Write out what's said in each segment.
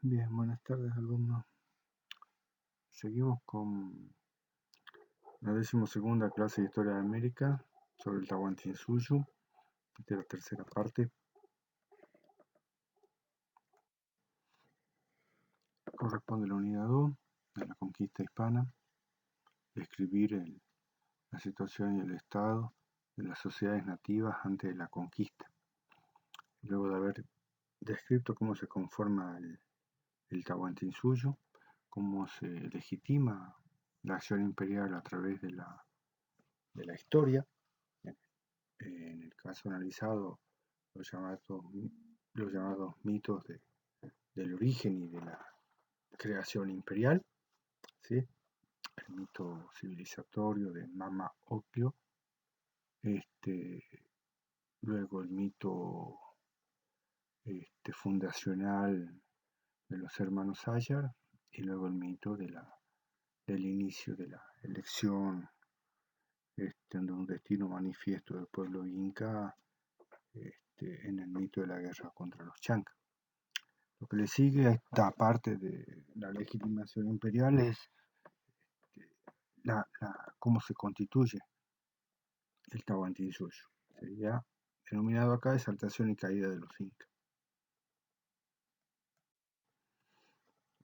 Bien, buenas tardes, alumnos. Seguimos con la 12ª clase de Historia de América sobre el Tahuantinsuyo, de la tercera parte. Corresponde a la unidad 2 de la conquista hispana, describir la situación y el estado de las sociedades nativas antes de la conquista. Luego de haber descrito cómo se conforma el Tahuantinsuyo, cómo se legitima la acción imperial a través de la historia. En el caso analizado, los llamados mitos del origen y de la creación imperial, ¿sí? El mito civilizatorio de Mama Ocllo, luego el mito fundacional de los hermanos Ayar, y luego el mito del inicio de la elección de un destino manifiesto del pueblo inca en el mito de la guerra contra los chancas. Lo que le sigue a esta parte de la legitimación imperial es cómo se constituye el Tahuantinsuyo. Sería denominado acá exaltación y caída de los incas.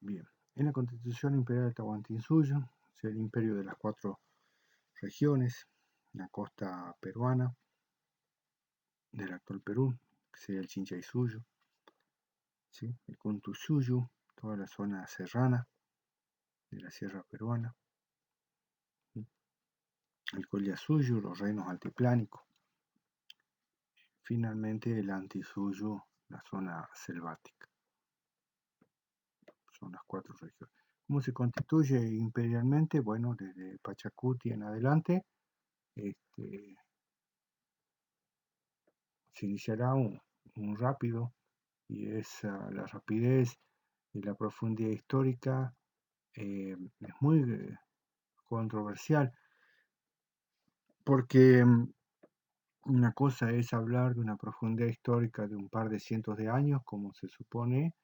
Bien, en la constitución imperial del Tahuantinsuyo, el imperio de las 4 regiones, la costa peruana del actual Perú, que sería el Chinchaysuyo, ¿sí? El Contusuyo, toda la zona serrana de la sierra peruana, ¿sí? El Collasuyo, los reinos altiplánicos, finalmente el Antisuyo, la zona selvática. Son las 4 regiones. ¿Cómo se constituye imperialmente? Bueno, desde Pachacuti en adelante, se iniciará un rápido, y es la rapidez y la profundidad histórica es muy controversial, porque una cosa es hablar de una profundidad histórica de un par de cientos de años, como se supone,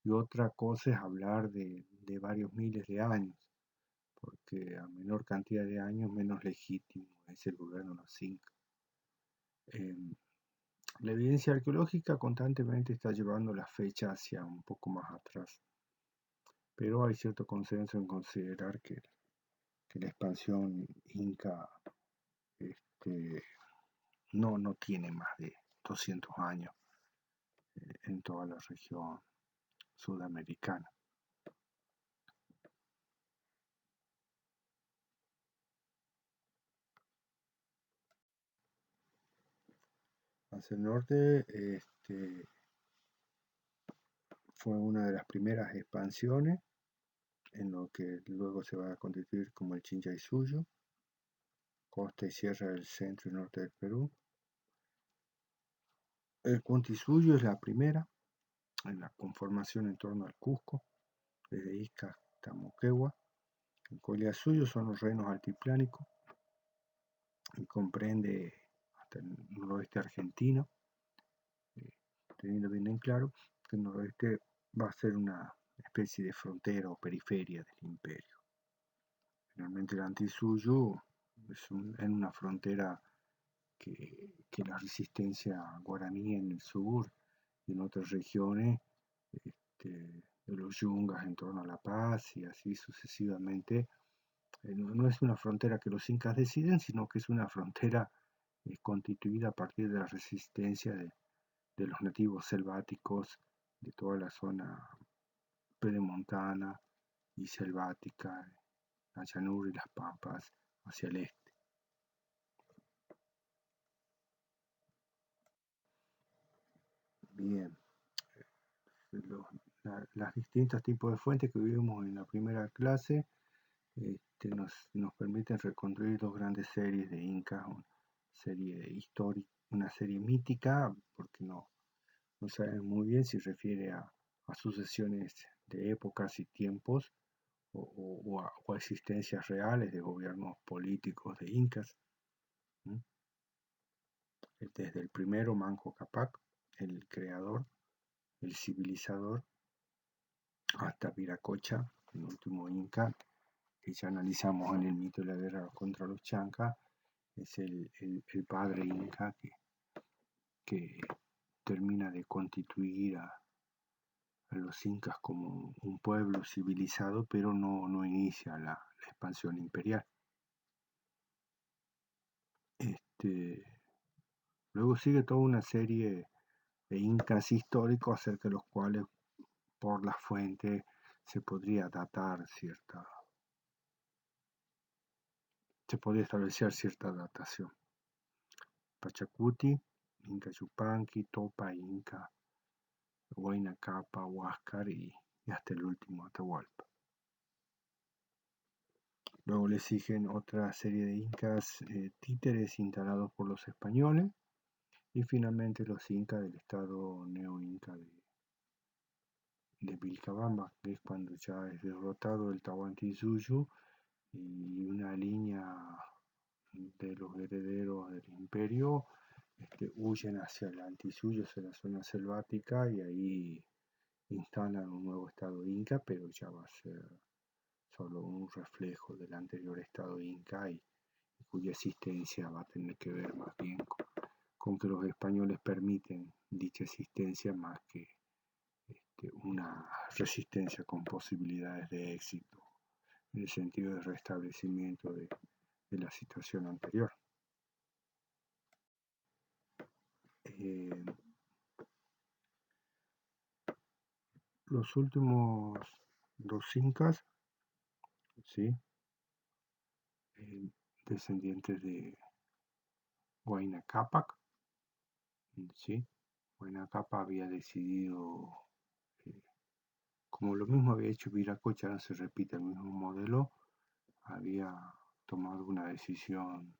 y otra cosa es hablar de varios miles de años, porque a menor cantidad de años, menos legítimo es el gobierno de los incas. La evidencia arqueológica constantemente está llevando la fecha hacia un poco más atrás, pero hay cierto consenso en considerar que la expansión inca no tiene más de 200 años en toda la región sudamericana. Hacia el norte fue una de las primeras expansiones en lo que luego se va a constituir como el Chinchaysuyo, costa y sierra del centro y norte del Perú. El Cuantisuyo es la primera en la conformación en torno al Cusco, desde Ica hasta Moquegua. El Collasuyo son los reinos altiplánicos y comprende hasta el noroeste argentino, teniendo bien en claro que el noroeste va a ser una especie de frontera o periferia del imperio. Finalmente el Antisuyo es en una frontera que la resistencia guaraní en el sur y en otras regiones de los yungas en torno a La Paz y así sucesivamente. No es una frontera que los incas deciden, sino que es una frontera constituida a partir de la resistencia de los nativos selváticos de toda la zona pedemontana y selvática, la llanura y las pampas hacia el este. Bien, las distintos tipos de fuentes que vimos en la primera clase nos permiten reconstruir 2 grandes series de incas, una serie histórica, una serie mítica, porque no sabemos muy bien si refiere a sucesiones de épocas y tiempos o a existencias reales de gobiernos políticos de incas. Desde el primero, Manco Cápac, el creador, el civilizador, hasta Viracocha, el último inca, que ya analizamos en el mito de la guerra contra los chancas, es el padre inca que termina de constituir a los incas como un pueblo civilizado, pero no inicia la expansión imperial. Luego sigue toda una serie de incas históricos acerca de los cuales por las fuentes se podría establecer cierta datación. Pachacuti, Inca Yupanqui, Topa Inca, Huayna Capa, Huáscar y hasta el último Atahualpa. Luego le siguen otra serie de incas títeres instalados por los españoles y finalmente los incas del estado neo-inca de Vilcabamba, que es cuando ya es derrotado el Tahuantinsuyo y una línea de los herederos del imperio huyen hacia el Antisuyo, hacia la zona selvática, y ahí instalan un nuevo estado inca, pero ya va a ser solo un reflejo del anterior estado inca y cuya existencia va a tener que ver más bien con que los españoles permiten dicha existencia más que una resistencia con posibilidades de éxito en el sentido de restablecimiento de la situación anterior. Los últimos dos incas, ¿sí? Descendientes de Huayna Cápac, ¿sí? Huayna Cápac había decidido, como lo mismo había hecho Viracocha, no se repite el mismo modelo, había tomado una decisión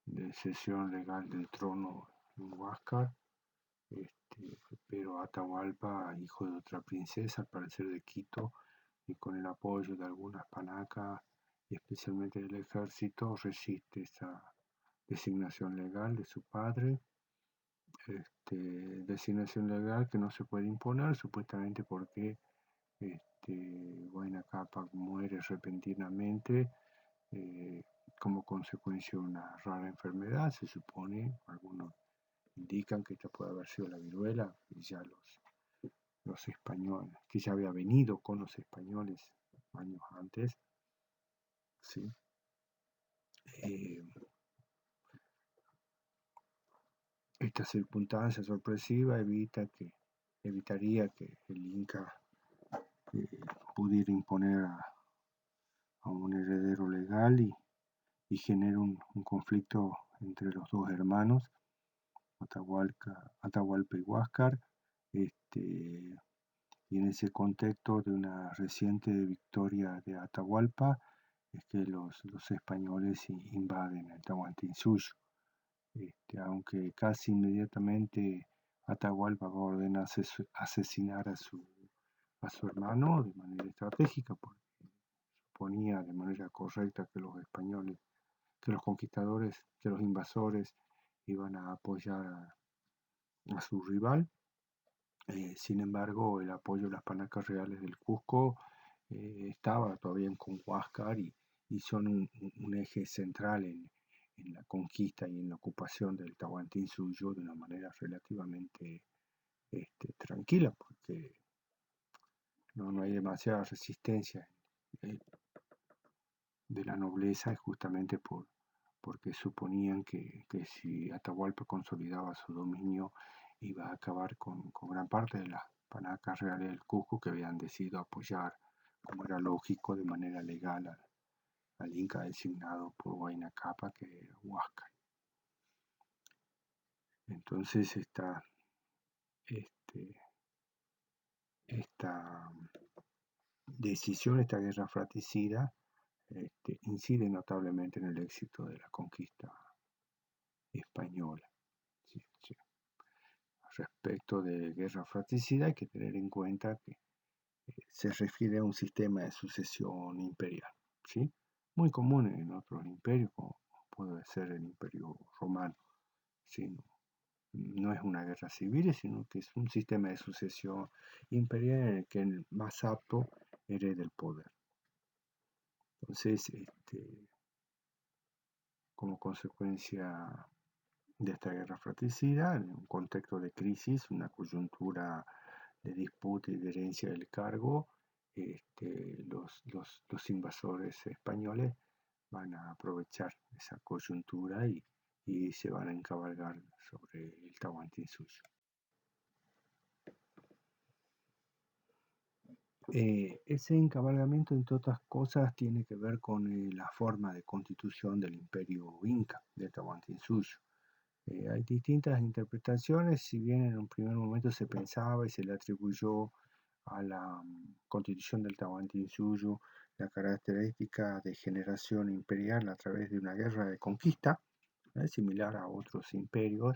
de cesión legal del trono en Huáscar, pero Atahualpa, hijo de otra princesa, al parecer de Quito, y con el apoyo de algunas panacas, y especialmente del ejército, resiste esa designación legal de su padre, designación legal que no se puede imponer, supuestamente porque Huayna Cápac muere repentinamente como consecuencia de una rara enfermedad, se supone, algunos indican que esta puede haber sido la viruela, y ya los españoles, que ya había venido con los españoles años antes, ¿sí? Esta circunstancia sorpresiva evitaría que el Inca pudiera imponer a un heredero legal y genera un conflicto entre los dos hermanos, Atahualpa y Huáscar, y en ese contexto de una reciente victoria de Atahualpa es que los españoles invaden el Tahuantinsuyo, aunque casi inmediatamente Atahualpa ordena asesinar a su hermano de manera estratégica, porque suponía de manera correcta que los españoles, que los conquistadores, que los invasores iban a apoyar a su rival. Sin embargo, el apoyo de las panacas reales del Cusco estaba todavía con Huáscar y son un eje central en la conquista y en la ocupación del Tahuantinsuyo de una manera relativamente tranquila, porque no hay demasiada resistencia de la nobleza, justamente porque suponían que si Atahualpa consolidaba su dominio iba a acabar con gran parte de las panacas reales del Cusco que habían decidido apoyar, como era lógico, de manera legal al Inca designado por Huayna Cápac, que era Huáscar. Entonces esta decisión, esta guerra fratricida, incide notablemente en el éxito de la conquista española. Sí, sí. Respecto de guerra fratricida hay que tener en cuenta que se refiere a un sistema de sucesión imperial, ¿sí? Muy común en otros imperios, como puede ser el Imperio Romano, ¿sí? no es una guerra civil, sino que es un sistema de sucesión imperial en el que el más apto hereda el poder. Entonces, como consecuencia de esta guerra fratricida, en un contexto de crisis, una coyuntura de disputa y de herencia del cargo, los invasores españoles van a aprovechar esa coyuntura y se van a encabalgar sobre el Tahuantinsuyo. Ese encabalgamiento, entre otras cosas, tiene que ver con la forma de constitución del imperio inca, de Tahuantinsuyo. Hay distintas interpretaciones, si bien en un primer momento se pensaba y se le atribuyó a la constitución del Tahuantinsuyo la característica de generación imperial a través de una guerra de conquista, similar a otros imperios.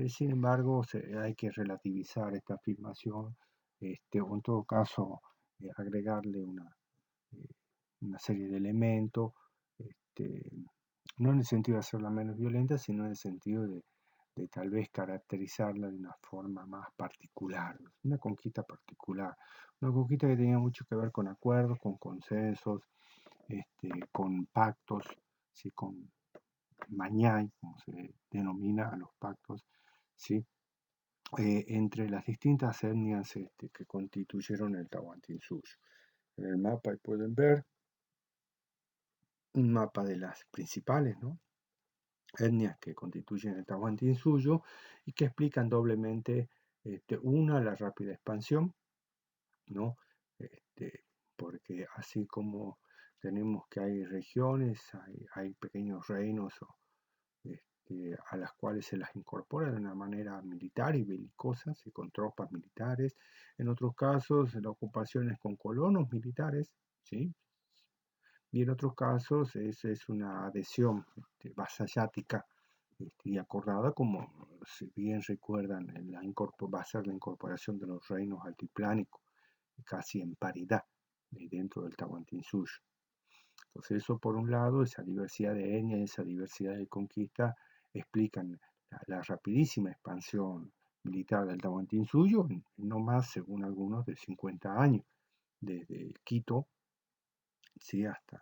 Sin embargo, hay que relativizar esta afirmación, o en todo caso agregarle una serie de elementos, no en el sentido de hacerla menos violenta, sino en el sentido de tal vez caracterizarla de una forma más particular, una conquista particular, una conquista que tenía mucho que ver con acuerdos, con consensos, con pactos, ¿sí? Con mañay, como se denomina a los pactos, ¿sí? Entre las distintas etnias que constituyeron el Tahuantinsuyo. En el mapa pueden ver un mapa de las principales, ¿no?, etnias que constituyen el Tahuantinsuyo y que explican doblemente, una, la rápida expansión, ¿no? Porque así como tenemos que hay regiones, hay pequeños reinos a las cuales se las incorpora de una manera militar y belicosa, ¿sí? Con tropas militares. En otros casos, la ocupación es con colonos militares, ¿sí? Y en otros casos es una adhesión vasallática y acordada, como si bien recuerdan, va a ser la incorporación de los reinos altiplánicos, casi en paridad dentro del Tahuantinsuyo. Entonces eso por un lado, esa diversidad de etnias, esa diversidad de conquista, explican la rapidísima expansión militar del Tahuantinsuyo, no más, según algunos, de 50 años, desde Quito, ¿sí? hasta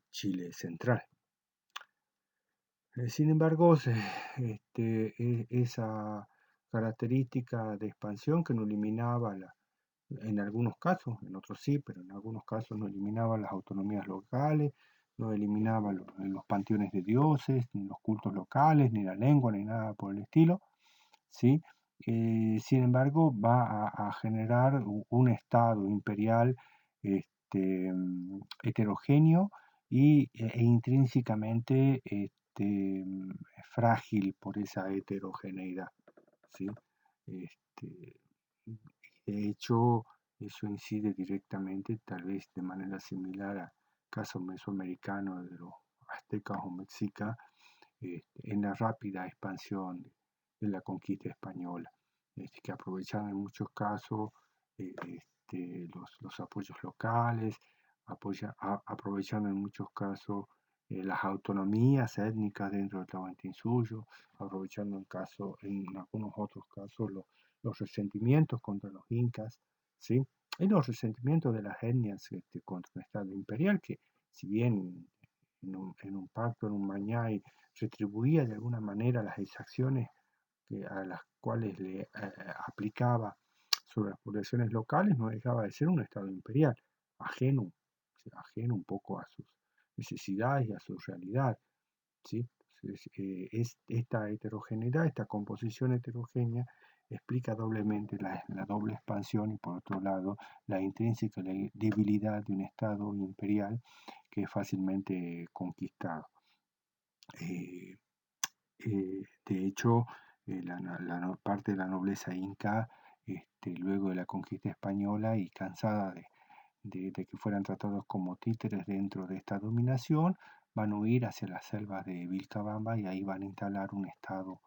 Chile central. Sin embargo, esa característica de expansión que no eliminaba, en algunos casos, en otros sí, pero en algunos casos no eliminaba las autonomías locales, no eliminaba los panteones de dioses, ni los cultos locales, ni la lengua, ni nada por el estilo, ¿sí? Sin embargo, va a generar un estado imperial heterogéneo e intrínsecamente frágil por esa heterogeneidad, ¿sí? De hecho, eso incide directamente, tal vez de manera similar al caso mesoamericano de los aztecas o mexicas, en la rápida expansión de la conquista española, que aprovecharon en muchos casos los apoyos locales, aprovechando en muchos casos las autonomías étnicas dentro del Tahuantinsuyo, aprovechando en algunos otros casos los resentimientos contra los incas, ¿sí? Y los resentimientos de las etnias contra el Estado imperial, que si bien en un pacto, en un mañay, retribuía de alguna manera las exacciones a las cuales le aplicaba sobre las poblaciones locales, no dejaba de ser un Estado imperial, ajeno, ajeno un poco a sus necesidades y a su realidad, ¿sí? Entonces, esta heterogeneidad, esta composición heterogénea, explica doblemente la doble expansión y por otro lado la intrínseca debilidad de un Estado imperial que es fácilmente conquistado. De hecho, parte de la nobleza inca, luego de la conquista española y cansada de que fueran tratados como títeres dentro de esta dominación, van a huir hacia las selvas de Vilcabamba y ahí van a instalar un estado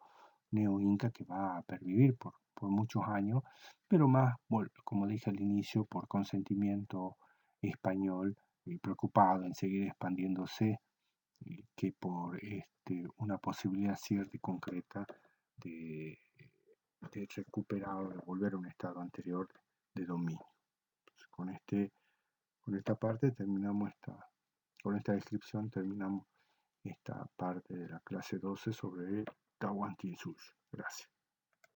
neo-inca que va a pervivir por muchos años, pero más, como dije al inicio, por consentimiento español y preocupado en seguir expandiéndose que por una posibilidad cierta y concreta de, de recuperar o de volver a un estado anterior de dominio. Entonces, con esta parte terminamos con esta descripción terminamos esta parte de la clase 12 sobre Tahuantinsuyo. Gracias.